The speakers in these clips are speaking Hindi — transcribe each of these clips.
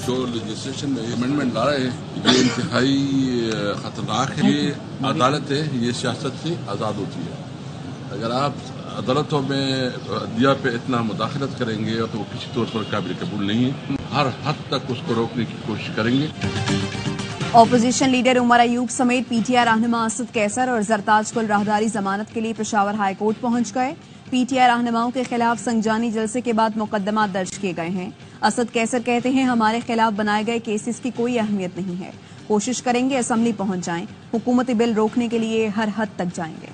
जो लेजिस्लेशन में अमेंडमेंट ला रहे हैं ये इंतहाई खतरनाक है। ये अदालत है, ये सियासत से आज़ाद होती है। अगर आप अदालतों में दिया पे इतना मुदाखलत करेंगे तो वो किसी तौर पर काबिल कबूल नहीं है। हर हद तक उसको रोकने की कोशिश करेंगे। ऑपोजिशन लीडर उमर अयूब समेत पीटीआई रहनुमा असद कैसर और जरताज कुल राहदारी जमानत के लिए पेशावर हाई कोर्ट पहुंच गए। पीटीआई रहनुमाओं के खिलाफ संगजानी जलसे के बाद मुकदमा दर्ज किए गए हैं। असद कैसर कहते हैं हमारे खिलाफ बनाए गए केसेस की कोई अहमियत नहीं है, कोशिश करेंगे असेंबली पहुंच जाएं, हुकूमती बिल रोकने के लिए हर हद तक जाएंगे।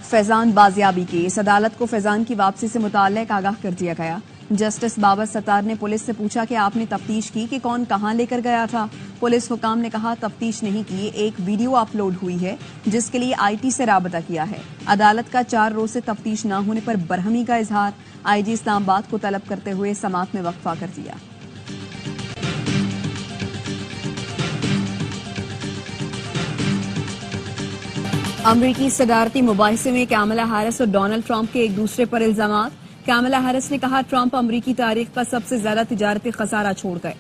फैजान बाजियाबी केस, अदालत को फैजान की वापसी से मुताल्लिक आगाह कर दिया गया। जस्टिस बाबर सत्तार ने पुलिस से पूछा कि आपने तफ्तीश की कि कौन कहां लेकर गया था। पुलिस हुकाम ने कहा तफ्तीश नहीं की, एक वीडियो अपलोड हुई है जिसके लिए आईटी से राबता किया है। अदालत का 4 रोज से तफ्तीश न होने पर बरहमी का इजहार, आईजी इस्लामाबाद को तलब करते हुए समाअत में वक्फा कर दिया। अमरीकी सदारती मुबाहिसे में कामला हैरिस और डोनाल्ड ट्रंप के एक दूसरे पर इल्जामात। कामला हैरिस ने कहा ट्रंप अमरीकी तारीख का सबसे ज्यादा तिजारती खसारा छोड़ गए।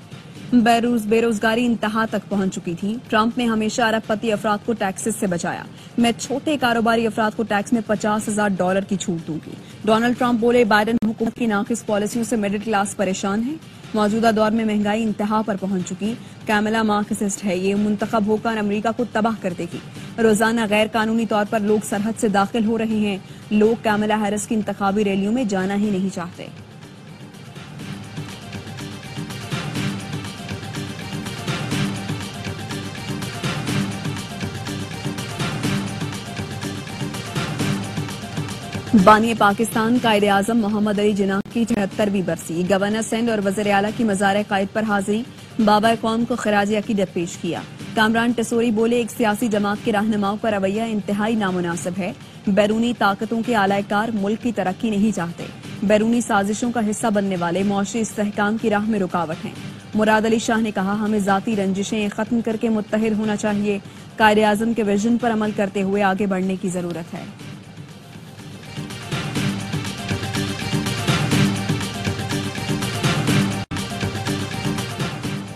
बेरोजगारी इंतहा तक पहुंच चुकी थी। ट्रंप ने हमेशा अरबपति अफराद को टैक्सेस से बचाया। मैं छोटे कारोबारी अफराद को टैक्स में $50,000 की छूट दूंगी। डोनाल्ड ट्रंप बोले बाइडेन हुकूमत की नाकिस पॉलिसियों से मिडिल क्लास परेशान है। मौजूदा दौर में महंगाई इंतहा पर पहुंच चुकी। कैमला मार्क्सिस्ट है, ये मुंतखब होकर अमेरिका को तबाह कर देगी। रोजाना गैर कानूनी तौर पर लोग सरहद से दाखिल हो रहे हैं। लोग कैमला हैरिस की इंतखाबी रैलियों में जाना ही नहीं चाहते। बानी पाकिस्तान कायदे आजम मोहम्मद अली जिन्ना की 73वीं बरसी। गवर्नर सिंध और वज़ीर आला की मज़ार कायद पर हाजिरी, बाबा कौम को खराज अकीदत पेश किया। कामरान टेसोरी बोले एक सियासी जमात के रहनुमाओं का रवैया इंतहाई नामुनासिब है। बैरूनी ताकतों के आलाकार मुल्क की तरक्की नहीं चाहते। बैरूनी साजिशों का हिस्सा बनने वाले मुआशी इस्तेहकाम की राह में रुकावट हैं। मुराद अली शाह ने कहा हमें जाती रंजिशें खत्म करके मुत्तहिद होना चाहिए। कायदे आजम के विजन पर अमल करते हुए आगे बढ़ने की जरूरत है।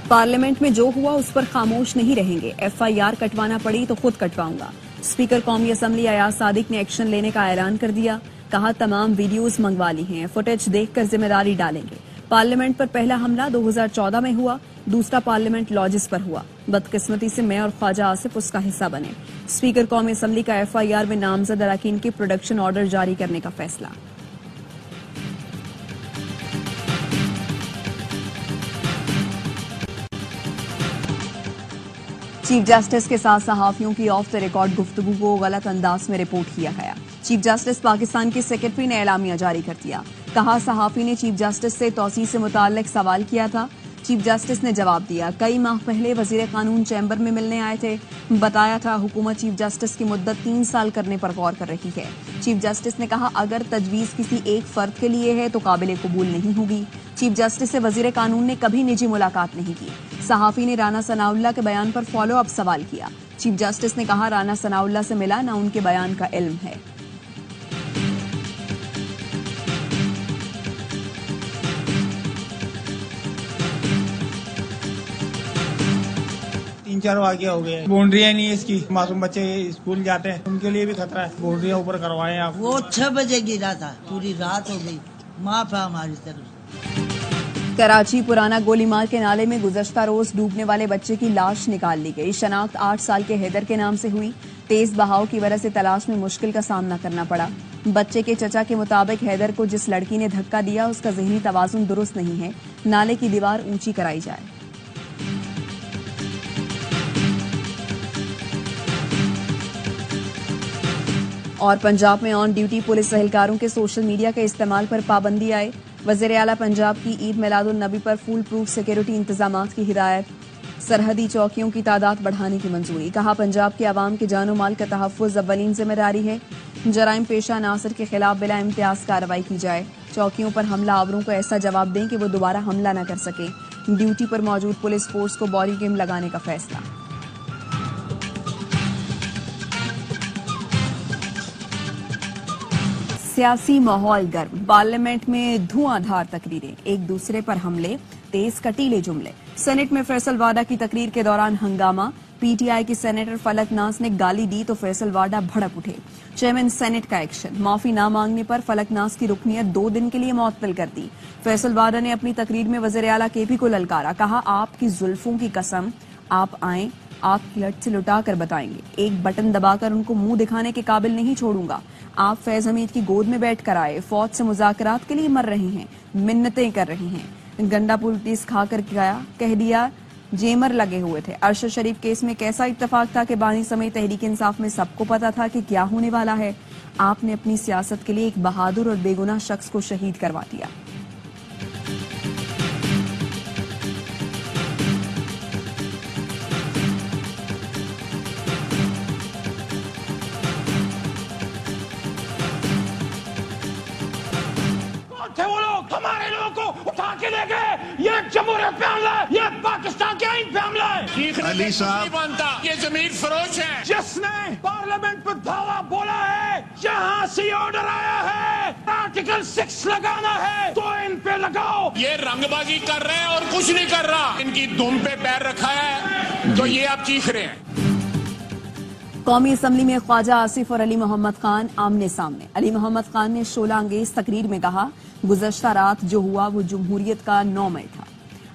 पार्लियामेंट में जो हुआ उस पर खामोश नहीं रहेंगे। FIR कटवाना पड़ी तो खुद कटवाऊंगा। स्पीकर कौमी असम्बली अयाज सादिक ने एक्शन लेने का ऐलान कर दिया। कहा तमाम वीडियोस मंगवा ली हैं, फुटेज देखकर जिम्मेदारी डालेंगे। पार्लियामेंट पर पहला हमला 2014 में हुआ, दूसरा पार्लियामेंट लॉजिस पर हुआ। बदकिस्मती से मैं और ख्वाजा आसिफ उसका हिस्सा बने। स्पीकर कौमी असम्बली का FIR में नामजद अरकान के प्रोडक्शन ऑर्डर जारी करने का फैसला। चीफ जस्टिस के साथ सहाफियों की ऑफ द रिकॉर्ड गुफ्तगू को गलत अंदाज में रिपोर्ट किया गया। चीफ जस्टिस पाकिस्तान के सेक्रेटरी ने एलामिया जारी कर दिया। कहा सहाफी ने चीफ जस्टिस से तौसीह से मुताल्लिक सवाल किया था। चीफ जस्टिस ने जवाब दिया। कई माह पहले वजीर कानून चैम्बर में मिलने आए थे, बताया था हुकूमत चीफ जस्टिस की मुद्दत 3 साल करने पर गौर कर रही है। चीफ जस्टिस ने कहा अगर तजवीज किसी एक फर्द के लिए है तो काबिल कबूल नहीं होगी। चीफ जस्टिस से वजीर कानून ने कभी निजी मुलाकात नहीं की। सहाफी ने राना सनाउल्लाह के बयान पर फॉलो अप सवाल किया। चीफ जस्टिस ने कहा राना सनाउल्लाह से मिला, न उनके बयान का इल्म है। तीन चार वाक़या हो गए। बाउंड्रियाँ नहीं है इसकी, मासूम बच्चे स्कूल जाते हैं उनके लिए भी खतरा है। बाउंड्रियाँ ऊपर करवाएं आप। वो 6 बजे गिरा था, पूरी रात हो गई। माफ है हमारी तरफ। कराची पुराना गोलीमार के नाले में गुज़श्ता रोज डूबने वाले बच्चे की लाश निकाल ली गई। शनाख्त 8 साल के हैदर के नाम से हुई। तेज बहाव की वजह से तलाश में मुश्किल का सामना करना पड़ा। बच्चे के चचा के मुताबिक हैदर को जिस लड़की ने धक्का दिया उसका ज़हनी तवाज़ुन दुरुस्त नहीं है, नाले की दीवार ऊंची कराई जाए। और पंजाब में ऑन ड्यूटी पुलिस एहलकारों के सोशल मीडिया के इस्तेमाल पर पाबंदी आए। वज़ीर आला पंजाब की ईद मिलादुन नबी पर फुल प्रूफ सिक्योरिटी इंतजामात की हिदायत। सरहदी चौकियों की तादाद बढ़ाने की मंजूरी। कहा पंजाब के अवाम के जानो माल का तहफ़्फ़ुज़ अव्वलीन जिम्मेदारी है। जराइम पेशा नासर के खिलाफ बिला इम्तियाज कार्रवाई की जाए। चौकियों पर हमला आवरों को ऐसा जवाब दें कि वो दोबारा हमला न कर सके। ड्यूटी पर मौजूद पुलिस फोर्स को बॉडी गेम लगाने का फैसला। सियासी माहौल गर्म, पार्लियामेंट में धुआंधार तकरीरें, एक दूसरे पर हमले, तेज कटीले जुमले। सेनेट में फैसल वाडा की तकरीर के दौरान हंगामा, पीटीआई की सेनेटर फलक नाज ने गाली दी तो फैसल वाडा भड़क उठे। चेयरमैन सेनेट का एक्शन, माफी न मांगने पर फलक नाज की रुकनियत 2 दिन के लिए मुअत्तल कर दी। फैसल वाडा ने अपनी तकरीर में वज़ीर आला केपी को ललकारा, कहा आपकी जुल्फों की कसम, आप आएं, आप लट से लुटा कर बताएंगे, एक बटन दबाकर उनको मुंह दिखाने के काबिल नहीं छोड़ूंगा। आप फैज हमीद की गोद में बैठ कर आए, फौज से मुज़ाकरात के लिए मर रहे हैं, मिन्नतें कर रही हैं। गंडा पुलिस खाकर गया, कह दिया जेमर लगे हुए थे। अरशद शरीफ केस में कैसा इत्तेफाक था कि बानी समेत तहरीक इंसाफ में सबको पता था कि क्या होने वाला है। आपने अपनी सियासत के लिए एक बहादुर और बेगुनाह शख्स को शहीद करवा दिया। थे वो लोग, हमारे लोगों को उठा के ले गए। ये जमहूरियत पे हमला है, ये पाकिस्तान के आइन पे हमला है। अली साहब बनता, ये जमीर फरोश है। जिसने पार्लियामेंट पर धावा बोला है, जहाँ से ऑर्डर आया है आर्टिकल 6 लगाना है तो इन पे लगाओ। ये रंगबाजी कर रहे हैं और कुछ नहीं कर रहा, इनकी दुम पे पैर रखा है तो ये आप चीख रहे हैं। कौमी असम्बली में ख्वाजा आसिफ और अली मोहम्मद खान आमने सामने। अली मोहम्मद खान ने शोला अंगेज तकरीर में कहा, गुज़श्ता रात जो हुआ वो जमहूरियत का 9 मई था।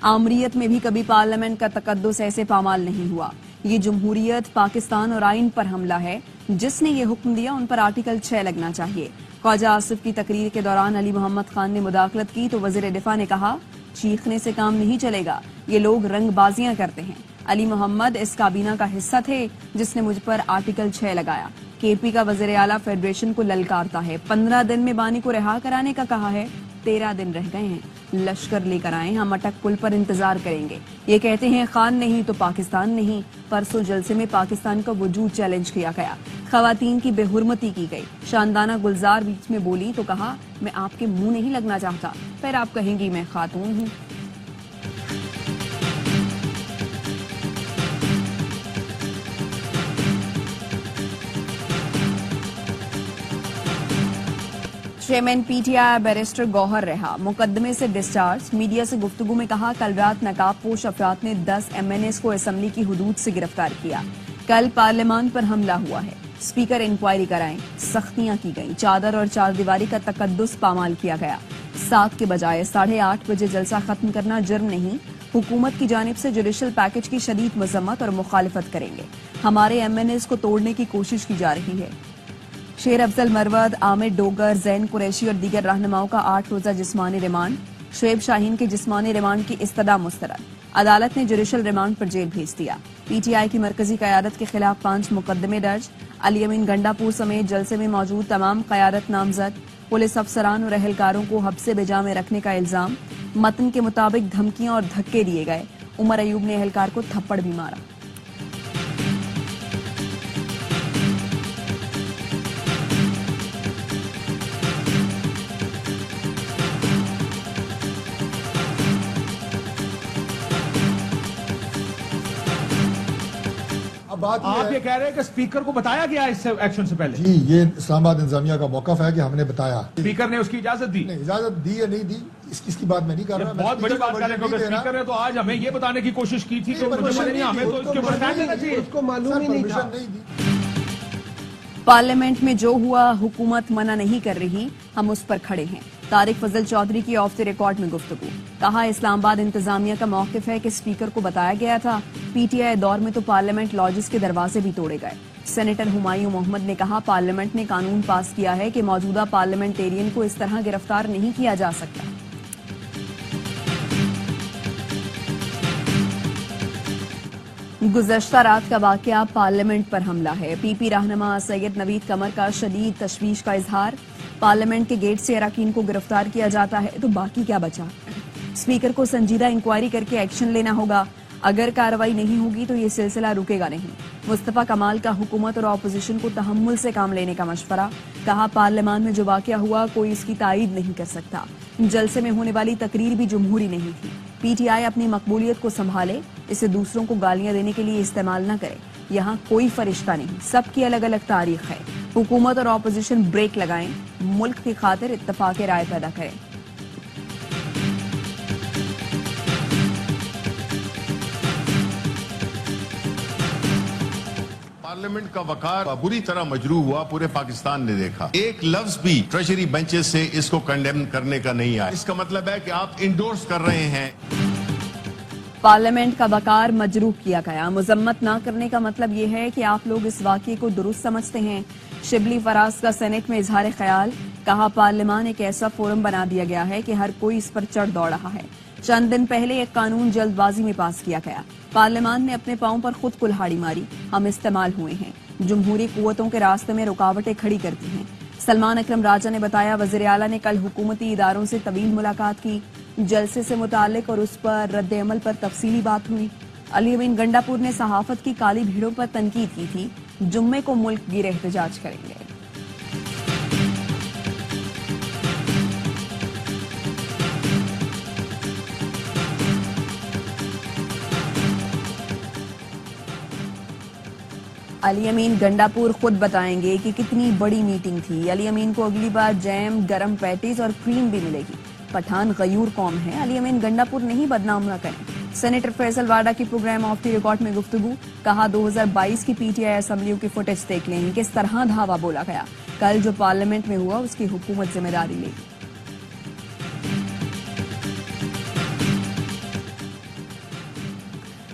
आमरीयत में भी कभी पार्लियामेंट का तकद्दुस ऐसे पामाल नहीं हुआ। ये जमहूरियत, पाकिस्तान और आइन पर हमला है। जिसने ये हुक्म दिया उन पर आर्टिकल 6 लगना चाहिए। ख्वाजा आसिफ की तकरीर के दौरान अली मोहम्मद खान ने मुदाखलत की तो वज़ीर दिफा ने कहा, चीखने से काम नहीं चलेगा, ये लोग रंगबाजियां करते हैं। अली मोहम्मद इस काबीना का हिस्सा थे जिसने मुझ पर आर्टिकल 6 लगाया। केपी का वज़ीर आला फेडरेशन को ललकारता है, 15 दिन में बानी को रिहा कराने का कहा है, 13 दिन रह गए हैं, लश्कर लेकर आए, हम अटक पुल पर इंतजार करेंगे। ये कहते हैं खान नहीं तो पाकिस्तान नहीं। परसों जलसे में पाकिस्तान का वजूद चैलेंज किया गया, खवातीन की बेहुरमती की गई। शानदाना गुलजार बीच में बोली तो कहा, मैं आपके मुंह नहीं लगना चाहता, फिर आप कहेंगी मैं खातून हूँ। चेयरमैन पीटीआई बैरिस्टर गौहर रहा, मुकदमे से डिस्चार्ज। मीडिया से गुफ्तगू में कहा, कल रात नकाबपोश अफराद ने 10 MNAs को असम्बली की हुदूद से गिरफ्तार किया। कल पार्लियामान पर हमला हुआ है, स्पीकर इंक्वायरी कराएं, सख्तियां की गईं, चादर और चारदीवारी का तकद्दुस पामाल किया गया। 7 के बजाय 8:30 बजे जलसा खत्म करना जुर्म नहीं। हुकूमत की जानिब से जुडिशल पैकेज की शदीद मजम्मत और मुखालिफत करेंगे। हमारे MNAs को तोड़ने की कोशिश की जा रही है। शेर अफजल मरवद, आमिर डोगर, जैन कुरैशी और दीगर रहनुमाओं का 8 रोजा जिस्मानी रिमांड। शुएब शाहीन के जिस्मानी रिमांड की इस्तदा मुस्तरद। अदालत ने जुडिशल रिमांड पर जेल भेज दिया। पीटीआई की मरकजी कयादत के खिलाफ 5 मुकदमे दर्ज। अली अमीन गंडापुर समेत जलसे में मौजूद तमाम कयादत नामजद। पुलिस अफसरान और एहलकारों को हब्से बेजा में रखने का इल्जाम। मतन के मुताबिक धमकियां और धक्के दिए गए। उमर अयूब ने एहलकार को थप्पड़ भी मारा। बात आप ये कह रहे हैं कि स्पीकर को बताया गया इस एक्शन से पहले? जी, ये इस्लामाबाद इंतजामिया का मौकफ है कि हमने बताया। स्पीकर ने उसकी इजाजत दी? नहीं, इजाजत दी या नहीं दी इसकी बात मैं नहीं कर रहा। बहुत बड़ी बात कर रहे हैं, स्पीकर ने तो आज हमें ये बताने की कोशिश की थी कि हमें तो इसके ऊपर ध्यान देना चाहिए। उसको मालूम ही नहीं था। पार्लियामेंट में जो हुआ हुकूमत मना नहीं कर रही, हम उस पर खड़े हैं। तारिक फजल चौधरी की ऑफ द रिकॉर्ड में गुफ्तगू। कहा, इस्लामाबाद इंतजामिया का मौकिफ है कि स्पीकर को बताया गया था। पीटीआई दौर में तो पार्लियामेंट लॉजिस के दरवाजे भी तोड़े गए। सेनेटर हुमायूं मोहम्मद ने कहा, पार्लियामेंट ने कानून पास किया है कि मौजूदा पार्लियामेंटेरियन को इस तरह गिरफ्तार नहीं किया जा सकता। गुज़श्ता रात का वाकया, पार्लियामेंट पर हमला है। पीपी रहनुमा सैयद नवीद कमर का शदीद तशवीश का इजहार। पार्लियामेंट के गेट से अरकान को गिरफ्तार किया जाता है तो बाकी क्या बचा? स्पीकर को संजीदा इंक्वायरी करके एक्शन लेना होगा। अगर कार्रवाई नहीं होगी तो ये सिलसिला रुकेगा नहीं। मुस्तफा कमाल का हुकूमत और ऑपोजिशन को तहम्मुल से काम लेने का मशवरा। कहा, पार्लियामान में जो वाकया हुआ कोई इसकी तायीद नहीं कर सकता। जलसे में होने वाली तकरीर भी जमहूरी नहीं थी। पीटीआई अपनी मकबूलियत को संभाले, इसे दूसरों को गालियां देने के लिए इस्तेमाल न करे। यहाँ कोई फरिश्ता नहीं, सबकी अलग अलग तारीख है। हुकूमत और ऑपोजिशन ब्रेक लगाएं। मुल्क की खातिर इत्तफाक राय पैदा करें। पार्लियामेंट का वकार बुरी तरह मजरू हुआ, पूरे पाकिस्तान ने देखा। एक लफ्ज भी ट्रेजरी बेंचेस से इसको कंडेम करने का नहीं आया। इसका मतलब है कि आप इंडोर्स कर रहे हैं। पार्लियामेंट का वकार मजरूह किया गया। मजम्मत न करने का मतलब यह है कि आप लोग इस वाक़े को दुरुस्त समझते हैं। शिबली फराज का सेनेट में इजहार ख्याल, कहा पार्लियामान एक ऐसा फोरम बना दिया गया है कि हर कोई इस पर चढ़ दौड़ रहा है। चंद दिन पहले एक कानून जल्दबाजी में पास किया गया। पार्लियामान ने अपने पांव पर खुद कुल्हाड़ी मारी। हम इस्तेमाल हुए हैं। जमहूरी कुव्वतों के रास्ते में रुकावटें खड़ी करती हैं। सलमान अकरम राजा ने बताया, वज़ीर आला ने कल हुकूमती इदारों से तवील मुलाकात की। जलसे से मुतालिक और उस पर रद्द अमल पर तफसीली बात हुई। अली अमीन गंडापुर ने सहाफत की काली भीड़ों पर तनकीद की थी। जुम्मे को मुल्क गिर एहतजाज करेंगे। अली अमीन गंडापुर खुद बताएंगे कि कितनी बड़ी मीटिंग थी। अली अमीन को अगली बार जैम, गरम पैटीज और क्रीम भी मिलेगी। पठान गयूर कौम है, अली अमीन गंडापुर नहीं बदनाम न करें। सेनेटर फैसल वाडा की प्रोग्राम ऑफ द रिकॉर्ड में गुफ्तगू, कहा 2022 की पीटीआई असेंबलियों की फुटेज देख लें, किस तरह धावा बोला गया। कल जो पार्लियामेंट में हुआ उसकी हुकूमत जिम्मेदारी लेगी।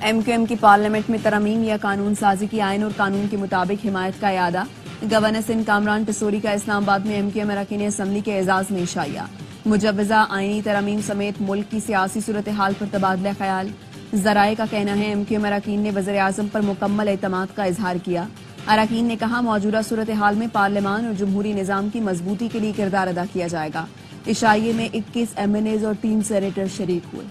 एमक्यूएम की पार्लियामेंट में तरमीम या कानून साजी की आइन और कानून के मुताबिक हिमायत का इरादा। गवर्नर सिंध कामरान टसूरी का इस्लामाबाद में एमक्यूएम अरकान असम्बली के एजाज में इशाया। मुजव्वजा आईनी तरमीम समेत मुल्क की सियासी सूरत हाल पर तबादला ख्याल। जराए का कहना है एमक्यूएम अरकान ने वज़ीर आज़म पर मुकम्मल एतमाद का इजहार किया। अरकान ने कहा, मौजूदा सूरत हाल में पार्लियामान और जमहूरी निज़ाम की मजबूती के लिए किरदार अदा किया जाएगा। इशाइये में 21 एमएनएज और 3 सेनेटर शरीक हुए।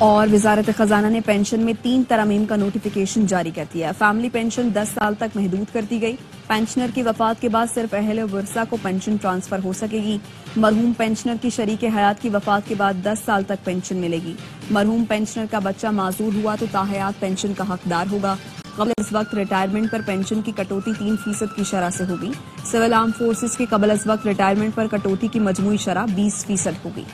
और वजारत खजाना ने पेंशन में 3 तरमीम का नोटिफिकेशन जारी कर दिया। फैमिली पेंशन 10 साल तक महदूद कर दी गई। पेंशनर की वफात के बाद सिर्फ अहले वर्सा को पेंशन ट्रांसफर हो सकेगी। मरहूम पेंशनर की शरीक हयात की वफात के बाद 10 साल तक पेंशन मिलेगी। मरहूम पेंशनर का बच्चा माजूर हुआ तो ताहयात पेंशन का हकदार होगा। कबल इस वक्त रिटायरमेंट पर पेंशन की कटौती 3% की शरह से होगी। सिविल आर्म फोर्सेज के कबल इस वक्त रिटायरमेंट पर कटौती की मजमूई शरह 20% होगी।